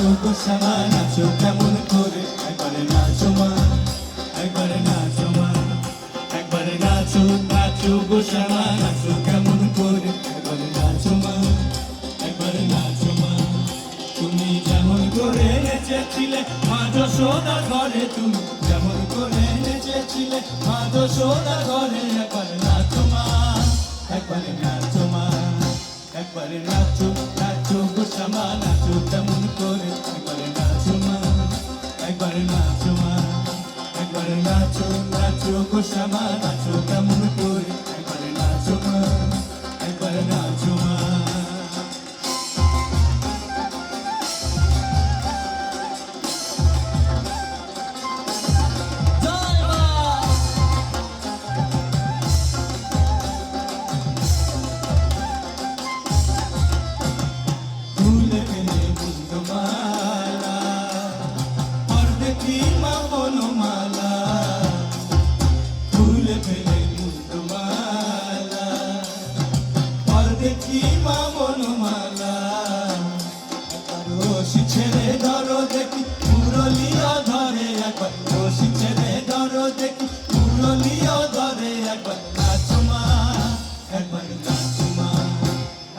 নাচো গো শ্যামা নাচো কেমন করে, একবারে নাচো মা, একবারে নাচো মা, একবারে নাচো নাচো গো শ্যামা নাচো কেমন করে, একবারে নাচো মা, একবারে নাচো মা। তুমি যেমন করে নেচেছিলে মা যশোদা ঘরে, তুমি যেমন করে নেচেছিলে মা যশোদা ঘরে, একবারে নাচো মা, একবারে নাচো মা, একবারে নাচো নাচো গো শ্যামা নাচো কেমন করে, একবারে নাচো মা, একবারে নাচো মা, একবারে নাচো নাচো গো শ্যামা নাচো কেমন করে, একবারে নাচো মা, একবারে নাচো মা। ছেড়ে ধরো দেখি মুরলিও ধরে একবার, রশি ছেড়ে ধরো দেখি মুরলিও ধরে একবার, নাচো মা, একবার নাচো মা,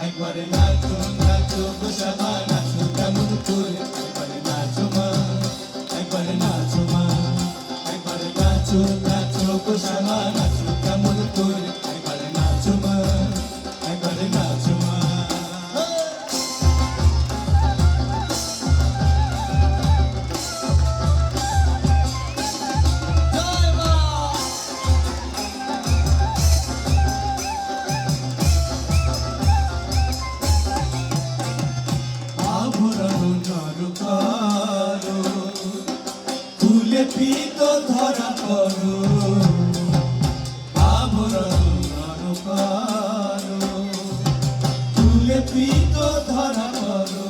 একবারে নাচো নাচো গো শ্যামা নাচো কেমন করে, একবারে নাচো মা, একবারে নাচো মা, একবারে নাচো নাচো গো শ্যামা নাচো কেমন করে, একবারে নাচো মা, একবারে নাচো মা। ফুলে পিত ধরা করো, আভরণ করো, ফুলে পিত ধরা করো,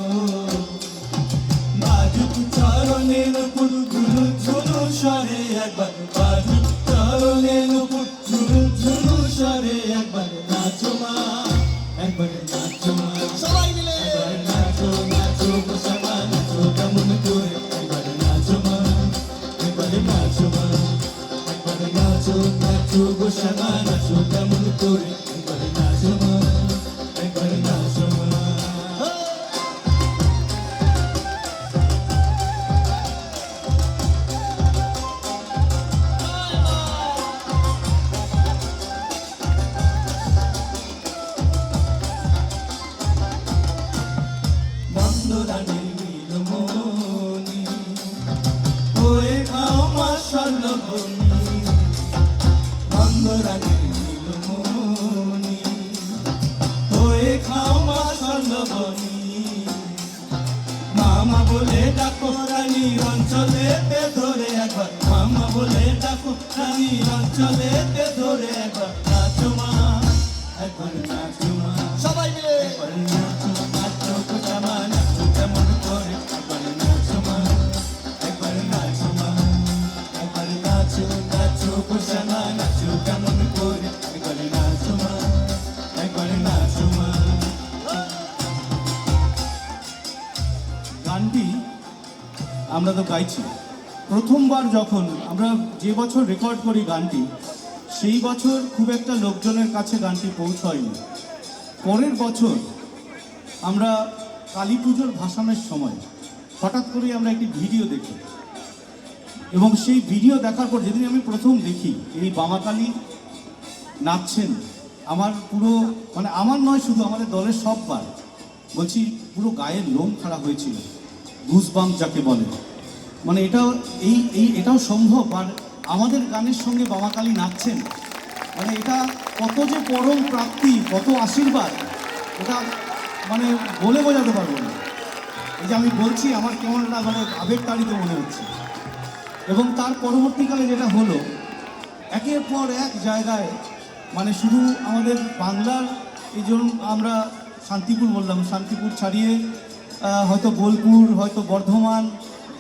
বাজুক চরণের উপর ঝুলু ঝুলু সরে একবার, বাজুক চরণের উপর ঝুলু ঝুলু সরে একবার, নাচো মা, একবার নাচো মা, সবাই মিলে একবার নাচো নাচো গো শ্যামা নাচো কেমন করে, একবার নাচো মা, একবারে নাচো মা, একবারে নাচো নাচো গো শ্যামা নাচো কেমন করে, একবারে নাচো মা, একবারে নাচো মা। বন্দরানের নীলমণি হয়ে খাও মা স্বর্ণভূমি, বন্দরানের নীলমণি হয়ে খাও মা স্বর্ণভূমি, মামা বলে ডাকো রানীর অঞ্চলেতে ধরে একবার, মামা বলে ডাকো রানীর অঞ্চলেতে ধরে একবার, নাচো মা, একবার নাচো মা, সবাই মিলে একবার নাচো নাচো গো শ্যামা নাচো কেমন করে, একবার নাচো মা, একবার নাচো মা, একবার নাচো নাচো গো শ্যামা নাচো কেমন করে, একবার নাচো মা, একবার নাচো মা। গানটি আমরা তো গাইছি, প্রথমবার যখন আমরা যে বছর রেকর্ড করি গানটি, সেই বছর খুব একটা লোকজনের কাছে গানটি পৌঁছয়নি। পরের বছর আমরা কালী পুজোর ভাসানের সময় হঠাৎ করে আমরা একটি ভিডিও দেখি, এবং সেই ভিডিও দেখার পর যেদিন আমি প্রথম দেখি এই বামাকালী নাচছেন, আমার পুরো মানে আমার নয় শুধু আমাদের দলের সববার বলছি পুরো গায়ের লোম খাড়া হয়েছিল, গুজবাম্প যাকে বলে, মানে এটাও সম্ভব, আর আমাদের গানের সঙ্গে বামাকালী নাচছেন, মানে এটা কত যে পরম প্রাপ্তি, কত আশীর্বাদ, এটা মানে বলে বোঝাতে পারবো না। এই যে আমি বলছি আমার কেমন একটা মানে আবেগতাড়িত মনে হচ্ছে। এবং তার পরবর্তীকালে যেটা হলো, একের পর এক জায়গায় মানে শুধু আমাদের বাংলার, এই জন্য আমরা শান্তিপুর বললাম, শান্তিপুর ছাড়িয়ে হয়তো বোলপুর, হয়তো বর্ধমান,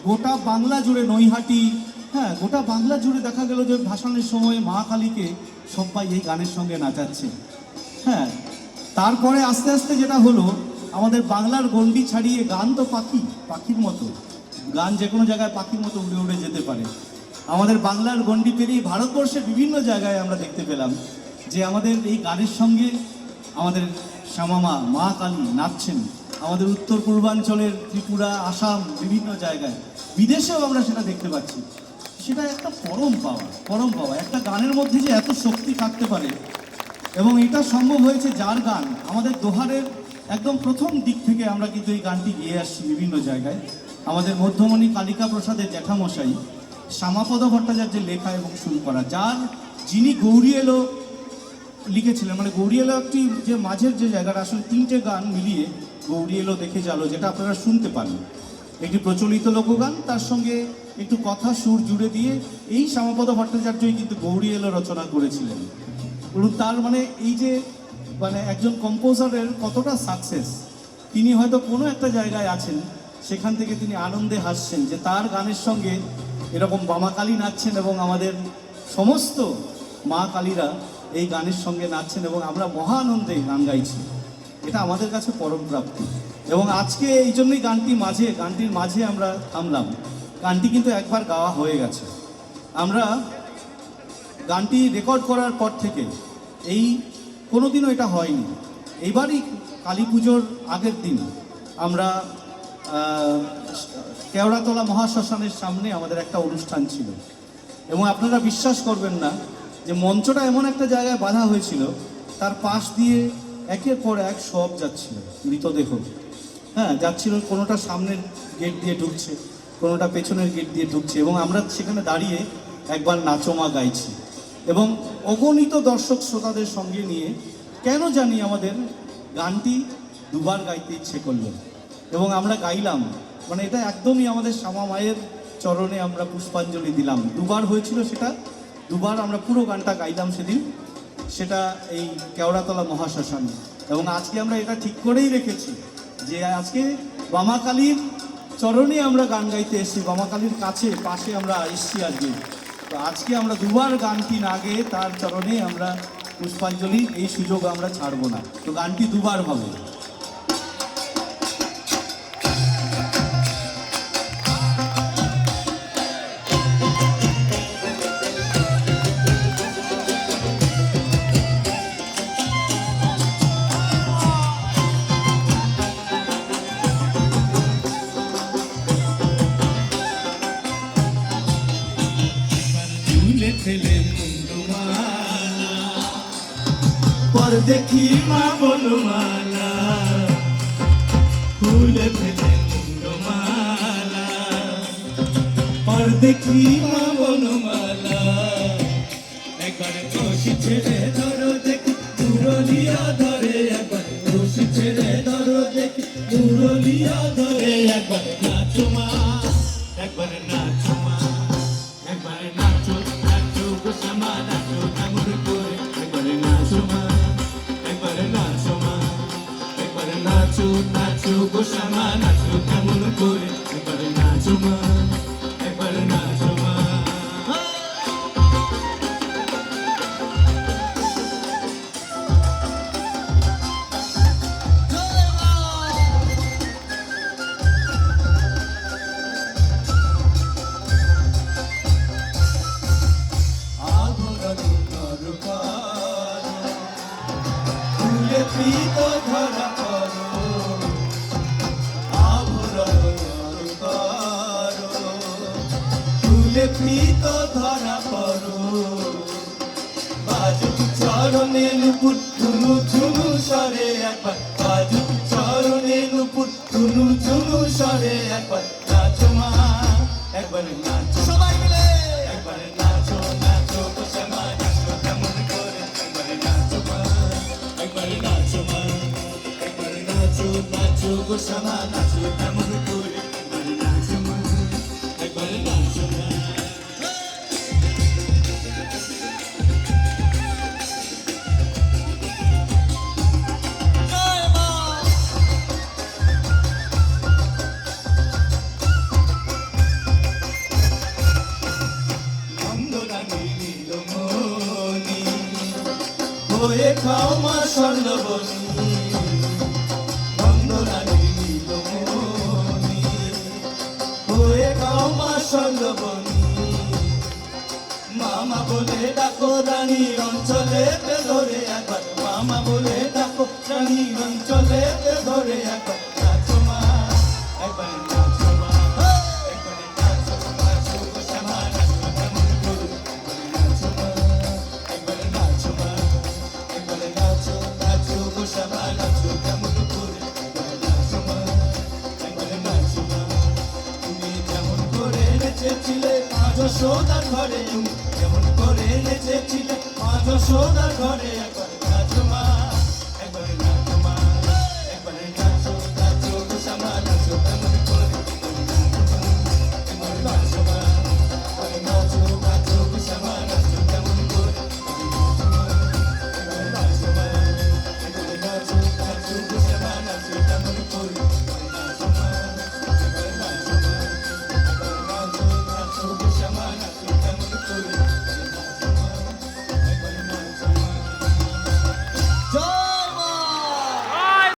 গোটা বাংলা জুড়ে নৈহাটি, হ্যাঁ গোটা বাংলা জুড়ে দেখা গেল যে ভাসানের সময় মা কালীকে সবাই এই গানের সঙ্গে নাচাচ্ছে। হ্যাঁ, তারপরে আস্তে আস্তে যেটা হলো আমাদের বাংলার গণ্ডি ছাড়িয়ে গান তো পাখির মতো, গান যে কোনো জায়গায় পাখির মতো উড়ে উড়ে যেতে পারে। আমাদের বাংলার গণ্ডি পেরিয়ে ভারতবর্ষের বিভিন্ন জায়গায় আমরা দেখতে পেলাম যে আমাদের এই গানের সঙ্গে আমাদের শ্যামামা মা কালী নাচছেন। আমাদের উত্তর পূর্বাঞ্চলের ত্রিপুরা, আসাম, বিভিন্ন জায়গায়, বিদেশেও আমরা সেটা দেখতে পাচ্ছি। সেটা একটা পরম পাওয়া। একটা গানের মধ্যে যে এত শক্তি থাকতে পারে, এবং এটা সম্ভব হয়েছে যার গান আমাদের দোহারের একদম প্রথম দিক থেকে আমরা কিন্তু এই গানটি গেয়ে আসছি বিভিন্ন জায়গায়। আমাদের মধ্যমণি কালিকা প্রসাদের জ্যাঠামশাই শ্যামাপদ ভট্টাচার্যের লেখা এবং সুর করা, যিনি গৌরী এলো লিখেছিলেন। মানে গৌরী এলো একটি যে মাঝের যে জায়গাটা, আসলে তিনটে গান মিলিয়ে গৌরী এলো দেখে যালো, যেটা আপনারা শুনতে পান, একটি প্রচলিত লোকগান, তার সঙ্গে একটু কথা সুর জুড়ে দিয়ে এই শ্যামাপদ ভট্টাচার্যই কিন্তু গৌরী এলো রচনা করেছিলেন। তার মানে এই যে একজন কম্পোজারের কতটা সাকসেস, তিনি হয়তো কোনো একটা জায়গায় আছেন, সেখান থেকে তিনি আনন্দে হাসছেন যে তার গানের সঙ্গে এরকম বামা কালী নাচছেন এবং আমাদের সমস্ত মা কালীরা এই গানের সঙ্গে নাচছেন এবং আমরা মহা আনন্দে গান গাইছি। এটা আমাদের কাছে পরম প্রাপ্তি। এবং আজকে এই জন্যই গানটির মাঝে আমরা থামলাম। গানটি কিন্তু একবার গাওয়া হয়ে গেছে। আমরা গানটি রেকর্ড করার পর থেকে কোনোদিনও এটা হয়নি। এইবারই কালী পুজোর আগের দিন আমরা কেওড়াতলা মহাশ্মশানের সামনে আমাদের একটা অনুষ্ঠান ছিল, এবং আপনারা বিশ্বাস করবেন না যে মঞ্চটা এমন একটা জায়গায় বাঁধা হয়েছিল, তার পাশ দিয়ে একের পর এক সব যাচ্ছিল, মৃতদেহ যাচ্ছিল, কোনোটা সামনের গেট দিয়ে ঢুকছে, কোনোটা পেছনের গেট দিয়ে ঢুকছে, এবং আমরা সেখানে দাঁড়িয়ে একবার নাচমা গাইছি এবং অগণিত দর্শক শ্রোতাদের সঙ্গে নিয়ে কেন জানি আমাদের গানটি দুবার গাইতে ইচ্ছে করলো এবং আমরা গাইলাম। এটা একদমই আমাদের শ্যামা মায়ের চরণে আমরা পুষ্পাঞ্জলি দিলাম। দুবার হয়েছিল সেটা, দুবার আমরা পুরো গানটা গাইলাম সেদিন, সেটা এই কেওড়াতলা মহাশ্মশানে। এবং আজকে আমরা এটা ঠিক করেই রেখেছি যে আজকে বামা কালীর চরণে আমরা গান গাইতে এসেছি, বামা কালীর পাশে আমরা এসেছি আজকে। তো আজকে আমরা দুবার গানটি না গেয়ে তার চরণে আমরা পুষ্পাঞ্জলি, এই সুযোগ আমরা ছাড়বো না। তো গানটি দুবার হবে। पर देखी माँ बोलो माला, फूल फैले मुंडो माला, पर देखी माँ बोलो माला, एक बार दोषी छेड़े धरो देखी दुरलिया धरे, एक बार दोषी छेड़े धरो देखी दुरलिया धरे, एक बार नाचो माँ, एक बार नाचो माँ, एक बार नाचो नाचो गोसामा नाचो नामुर कोरे, एक बार नाचो माँ, नाचो गोसामा नाचो কেমন করে, একবারে নাচো মা, একবারে নাচো মা। আভরণ নরকার ফুলে পীত ধরা পীত ধরা পড়ো, বাজুক চরণে নুপুর ঝুনু ঝুনু সরে, একবার বাজুক চরণে নুপুর ঝুনু ঝুনু সরে, একবার নাচো মা, একবার নাচো সবাই মিলে, একবার নাচো নাচো গোসামা নাচো কেমন করে, একবার নাচো মা, একবার নাচো মা, একবার নাচো নাচো গোসামা নাচো কেমন করে, একবার নাচো মা, একবার নাচো মা। হয়ে খাও মা স্বর্ণবনী, বন্দনা স্বর্ণবনী মামা বলে ডাকো রানীর অঞ্চলে ধরে একবার মামা বলে ডাকো রানীর অঞ্চলে ধরে একবার নাচো মা একবার নাচো মা একবার নাচো নাচো গো শ্যামা নাচো কেমন করে একবার নাচো মা একবার নাচো নাচো গো শ্যামা নাচো কেমন করে একবার নাচো মা একবার নাচো মা তুমি যেমন করে নেচেছিলে মা যশোদার ঘরে যেমন করে নেচেছিলে মা যশোদার ঘরে